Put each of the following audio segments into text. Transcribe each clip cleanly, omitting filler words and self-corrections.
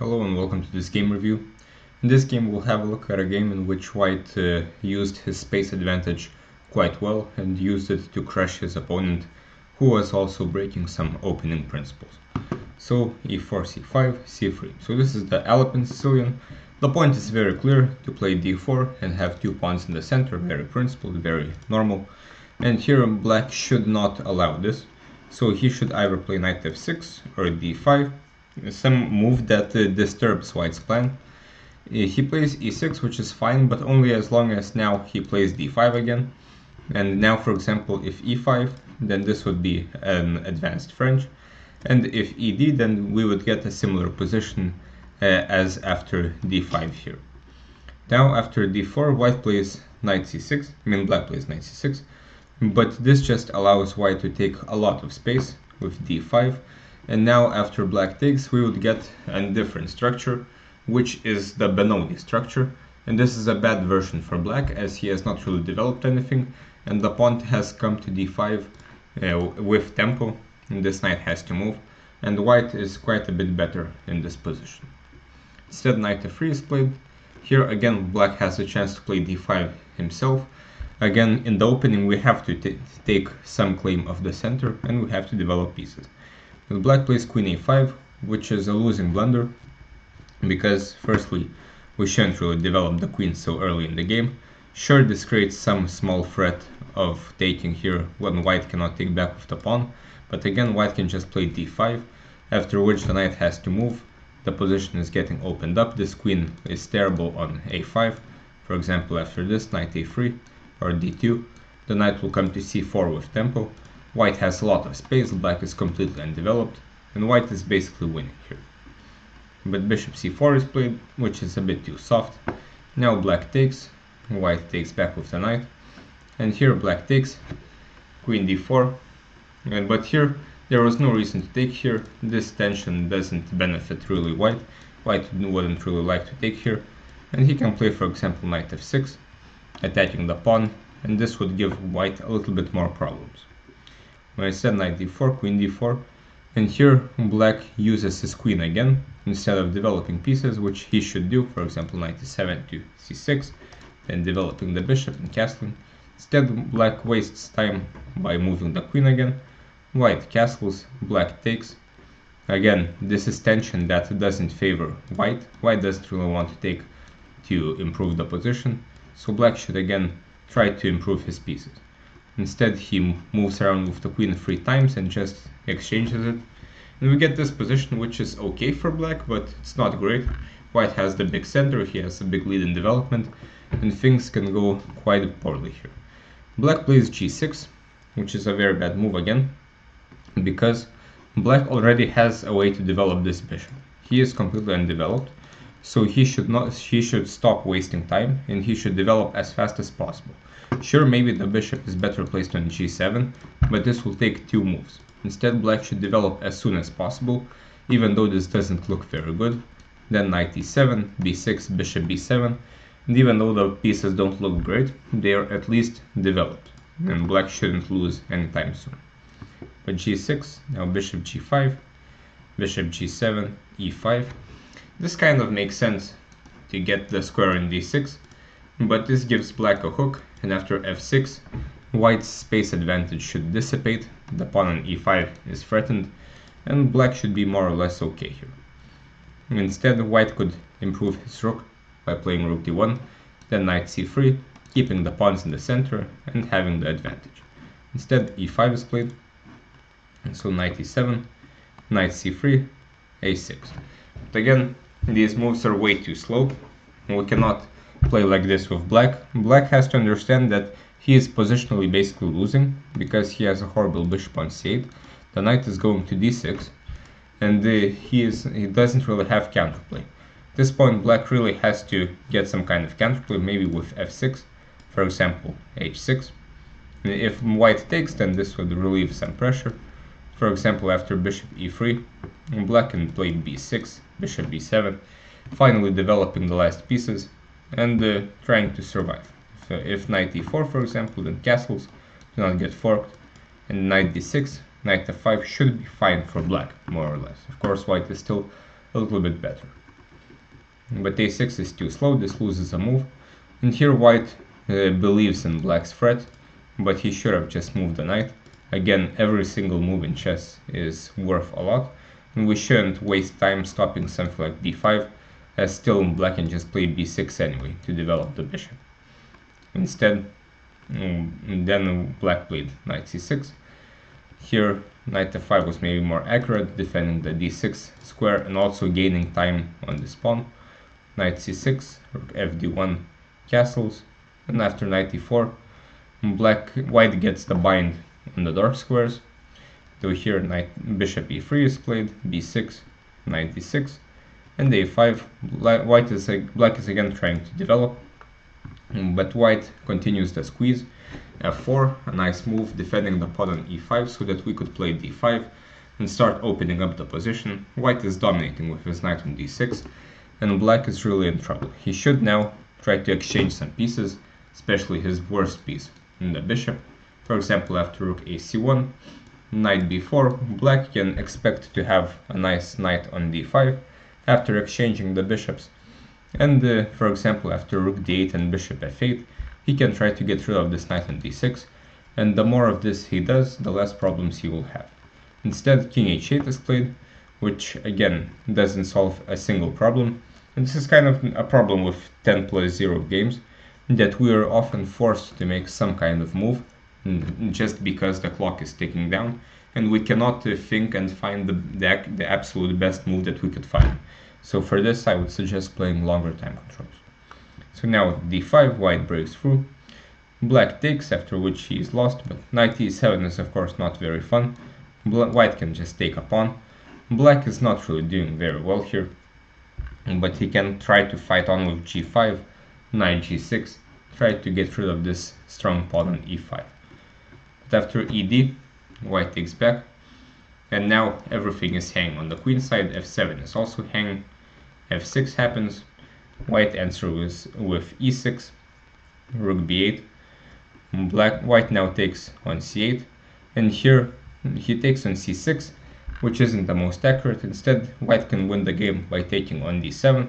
Hello and welcome to this game review. In this game we'll have a look at a game in which white used his space advantage quite well and used it to crush his opponent, who was also breaking some opening principles. So e4, c5, c3. So this is the Alpine Sicilian. The point is very clear, to play d4 and have two pawns in the center, very principled, very normal. And here black should not allow this. So he should either play knight f6 or d5, some move that disturbs white's plan. He plays e6, which is fine, but only as long as now he plays d5 again. And now, for example, if e5, then this would be an advanced French. And if ed, then we would get a similar position as after d5 here. Now, after d4, white plays knight c6, black plays knight c6. But this just allows white to take a lot of space with d5. And now after black takes, we would get a different structure, which is the Benoni structure. And this is a bad version for black, as he has not really developed anything, and the pawn has come to d5 with tempo, and this knight has to move, and white is quite a bit better in this position. Instead, knight f3 is played. Here again, black has a chance to play d5 himself. Again, in the opening we have to take some claim of the center, and we have to develop pieces. But black plays queen a5, which is a losing blunder, because firstly, we shouldn't really develop the queen so early in the game. Sure, this creates some small threat of taking here when white cannot take back with the pawn, but again, white can just play d5, after which the knight has to move. The position is getting opened up. This queen is terrible on a5. For example, after this, knight a3 or d2, the knight will come to c4 with tempo. White has a lot of space, black is completely undeveloped, and white is basically winning here. But bishop c4 is played, which is a bit too soft. Now black takes, white takes back with the knight, and here black takes, queen d4, but here there was no reason to take here. This tension doesn't benefit really white. White wouldn't really like to take here, and he can play, for example, knight f6, attacking the pawn, and this would give white a little bit more problems. When I said knight d4, queen d4, and here black uses his queen again, instead of developing pieces, which he should do, for example knight e7 to c6, then developing the bishop and castling. Instead, black wastes time by moving the queen again, white castles, black takes. Again, this is tension that doesn't favor white. White doesn't really want to take to improve the position, so black should again try to improve his pieces. Instead, he moves around with the queen 3 times and just exchanges it. And we get this position, which is okay for black, but it's not great. White has the big center, he has a big lead in development, and things can go quite poorly here. Black plays g6, which is a very bad move again, because black already has a way to develop this bishop. He is completely undeveloped, so he should stop wasting time, and he should develop as fast as possible. Sure, maybe the bishop is better placed on g7, but this will take 2 moves. Instead, black should develop as soon as possible, even though this doesn't look very good. Then knight e7, b6, bishop b7, and even though the pieces don't look great, they are at least developed, and black shouldn't lose anytime soon. But g6, now bishop g5, bishop g7, e5. This kind of makes sense to get the square in d6, but this gives black a hook, and after f6, white's space advantage should dissipate, the pawn on e5 is threatened, and black should be more or less okay here. Instead, white could improve his rook by playing rook d1, then knight c3, keeping the pawns in the center and having the advantage. Instead, e5 is played, and so knight e7, knight c3, a6. But again, these moves are way too slow, and we cannot play like this with black. Black has to understand that he is positionally basically losing, because he has a horrible bishop on c8. The knight is going to d6, and he doesn't really have counterplay. At this point, black really has to get some kind of counterplay, maybe with f6, for example h6. And if white takes, then this would relieve some pressure. For example, after bishop e3, black can play b6, bishop b7, finally developing the last pieces and trying to survive. If knight e4, for example, then castles do not get forked, and knight d6, knight f5 should be fine for black, more or less. Of course, white is still a little bit better. but a6 is too slow, this loses a move. And here white believes in black's threat, but he should have just moved the knight. Again, every single move in chess is worth a lot, and we shouldn't waste time stopping something like d5, as still black can just play b6 anyway to develop the bishop. Instead, then black played knight c6. Here, knight f5 was maybe more accurate, defending the d6 square and also gaining time on this pawn. Knight c6, rook fd1 castles, and after knight e4, white gets the bind on the dark squares. So here bishop e3 is played, b6, knight d6, and a5. Black is again trying to develop, but white continues the squeeze. f4, a nice move defending the pawn on e5 so that we could play d5 and start opening up the position. White is dominating with his knight on d6, and black is really in trouble. He should now try to exchange some pieces, especially his worst piece, the bishop. For example, after rook ac1, knight b4, black can expect to have a nice knight on d5 after exchanging the bishops. And for example, after rook d8 and bishop f8, he can try to get rid of this knight on d6, and the more of this he does, the less problems he will have. Instead, king h8 is played, which again doesn't solve a single problem. And this is kind of a problem with 10+0 games, that we are often forced to make some kind of move just because the clock is ticking down, and we cannot think and find the absolute best move that we could find. So for this, I would suggest playing longer time controls. So now d5, white breaks through. Black takes, after which he is lost, but knight e7 is of course not very fun. White can just take a pawn. Black is not really doing very well here, but he can try to fight on with g5, knight g6, try to get rid of this strong pawn on e5. But after ed, white takes back, and now everything is hanging on the queen side. f7 is also hanging, f6 happens, white answers with e6, rook b8, white now takes on c8, and here he takes on c6, which isn't the most accurate. Instead, white can win the game by taking on d7.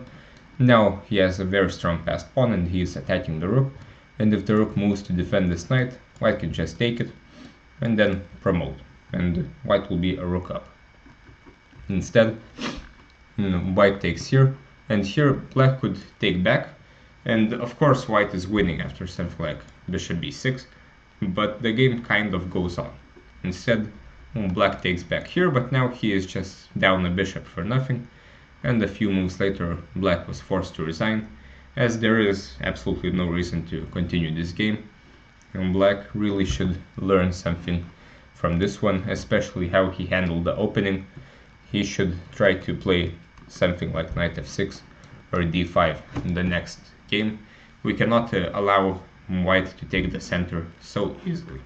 Now he has a very strong passed pawn and he is attacking the rook, and if the rook moves to defend this knight, white can just take it and then promote, and white will be a rook up. Instead, white takes here, and here black could take back, and of course white is winning after something like bishop b6, but the game kind of goes on. Instead, black takes back here, but now he is just down a bishop for nothing, and a few moves later black was forced to resign, as there is absolutely no reason to continue this game, and black really should learn something from this one, especially how he handled the opening. He should try to play something like knight f6 or d5 in the next game. We cannot allow white to take the center so easily.